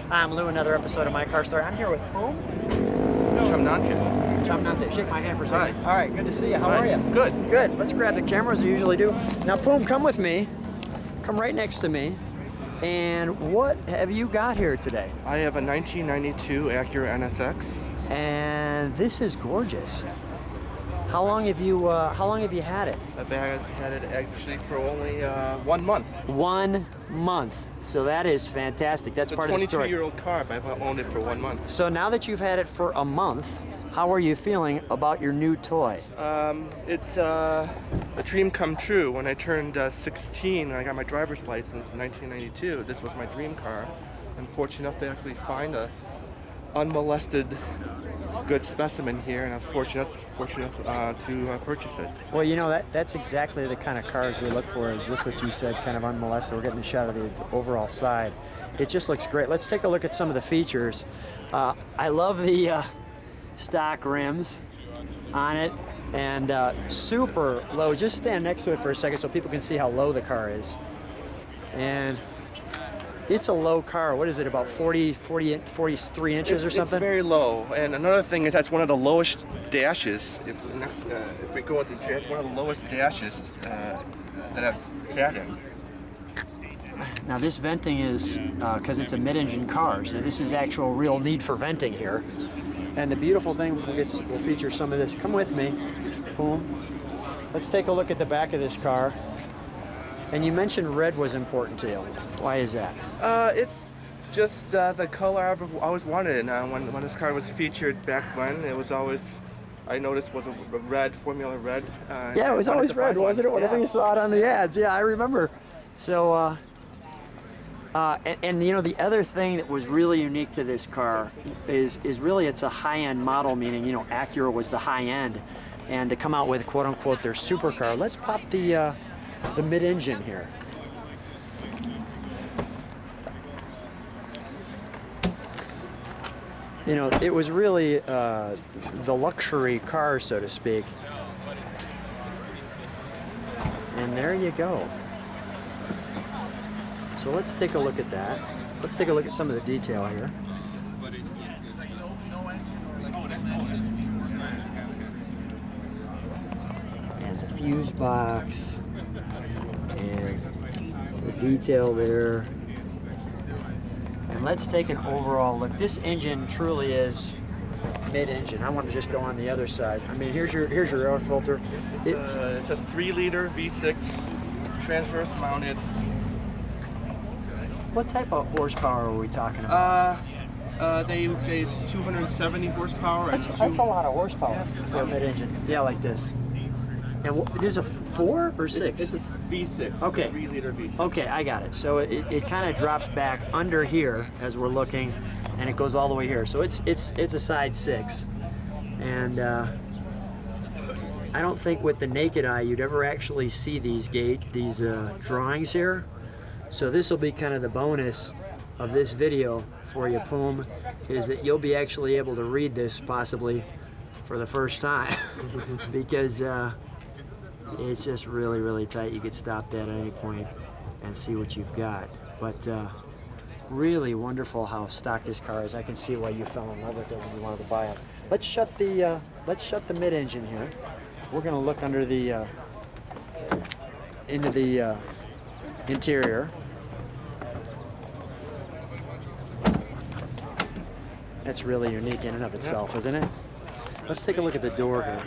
I'm Lou, another episode of My Car Story. I'm here with Poome Chamnankit. Chamnankit. Shake my hand for a second. Hi. All right, good to see you. How are you? Good. Good. Let's grab the camera as we usually do. Now, Poome, come with me. Come right next to me. And what have you got here today? I have a 1992 Acura NSX. And this is gorgeous. How long have you had it? I've had it actually for only 1 month. 1 month. So that is fantastic. That's part of the story. It's a 22-year-old car, but I've owned it for 1 month. So now that you've had it for a month, how are you feeling about your new toy? It's a dream come true. When I turned 16 and I got my driver's license in 1992, this was my dream car. I'm fortunate enough to actually find a unmolested good specimen here, and I was fortunate to purchase it. Well, you know, that's exactly the kind of cars we look for. Is just what you said, kind of unmolested. We're getting a shot of the overall side. It just looks great. Let's take a look at some of the features. I love the stock rims on it, and super low. Just stand next to it for a second so people can see how low the car is. And it's a low car. What is it, about 43 inches or something? It's very low. And another thing is that's one of the lowest dashes. If we go into the it's one of the lowest dashes that I've sat in. Now this venting is, because it's a mid-engine car, so this is actual real need for venting here. And the beautiful thing, we'll feature some of this. Come with me, Poome. Let's take a look at the back of this car. And you mentioned red was important to you. Why is that? It's just the color I've always wanted. And when this car was featured back when, it was always, I noticed, was a red, Formula Red. Yeah, it was always red, wasn't it? Whenever you saw it on the ads. Yeah, I remember. So, and you know, the other thing that was really unique to this car is really it's a high-end model, meaning, you know, Acura was the high-end. And to come out with, quote-unquote, their supercar. Let's pop the mid-engine here. You know, it was really the luxury car, so to speak. And there you go. So let's take a look at that. Let's take a look at some of the detail here. And the fuse box. And the detail there. And let's take an overall look. This engine truly is mid-engine. I want to just go on the other side. I mean, here's your air filter. It's a 3-liter V6 transverse mounted. What type of horsepower are we talking about? They would say it's 270 horsepower. That's a lot of horsepower for a mid-engine. Yeah, like this. And this is a 4 or 6? It's a V6. Okay. It's a 3-liter V6. Okay, I got it. So it kind of drops back under here as we're looking, and it goes all the way here. So it's a side 6, and I don't think with the naked eye you'd ever actually see these drawings here. So this will be kind of the bonus of this video for you, Poome, is that you'll be actually able to read this possibly for the first time because. It's just really, really tight. You could stop that at any point and see what you've got. But really wonderful how stock this car is. I can see why you fell in love with it when you wanted to buy it. Let's shut the mid-engine here. We're going to look under the into the interior. That's really unique in and of itself, isn't it? Let's take a look at the door here.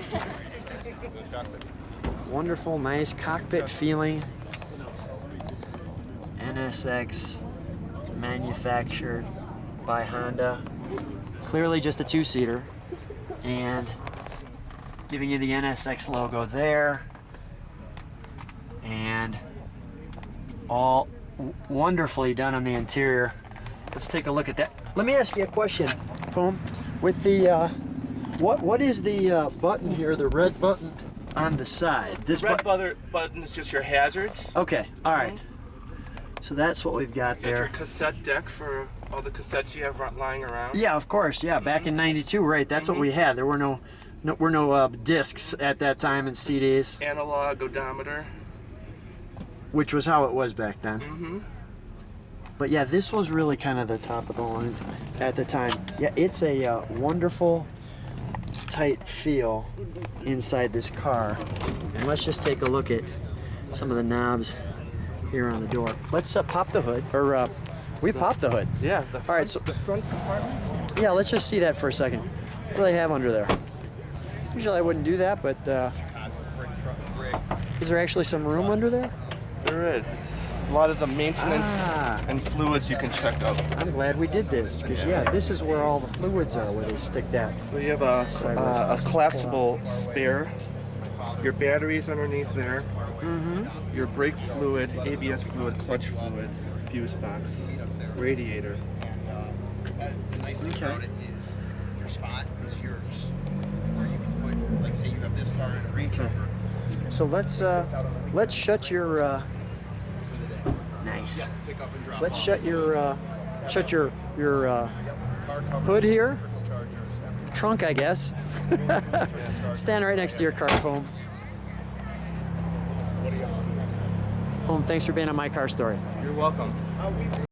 Wonderful, nice cockpit feeling. NSX, manufactured by Honda. Clearly just a 2-seater. And giving you the NSX logo there. And all wonderfully done on the interior. Let's take a look at that. Let me ask you a question, Poome. With the, what is the button here, the red button? On the side. This red button is just your hazards. Okay, all right. So that's what we've got there. Your cassette deck for all the cassettes you have lying around. Yeah, of course. Yeah, back in '92, right? That's what we had. There were no discs at that time and CDs. Analog odometer. Which was how it was back then. But yeah, this was really kind of the top of the line at the time. Yeah, it's a wonderful, tight feel inside this car. And let's just take a look at some of the knobs here on the door. Let's pop the hood, or we popped the hood. Yeah. All right, so the front compartment. yeah, let's just see that for a second. What do they have under there? Usually I wouldn't do that, but is there actually some room under there? There is. It's a lot of the maintenance and fluids you can check out. I'm glad we did this, because yeah, this is where all the fluids are, where they stick that. So you have a collapsible spare. Your batteries underneath there. Your brake fluid, ABS fluid, clutch fluid, fuse box, radiator. The nice thing about it is your spot is yours. Where you can put, like, say you have this car in a Range Rover. So let's shut your nice. Pick up and drop Let's off. shut your hood here. Trunk, I guess. Stand right next to your car, Poome. Poome, thanks for being on My Car Story. You're welcome.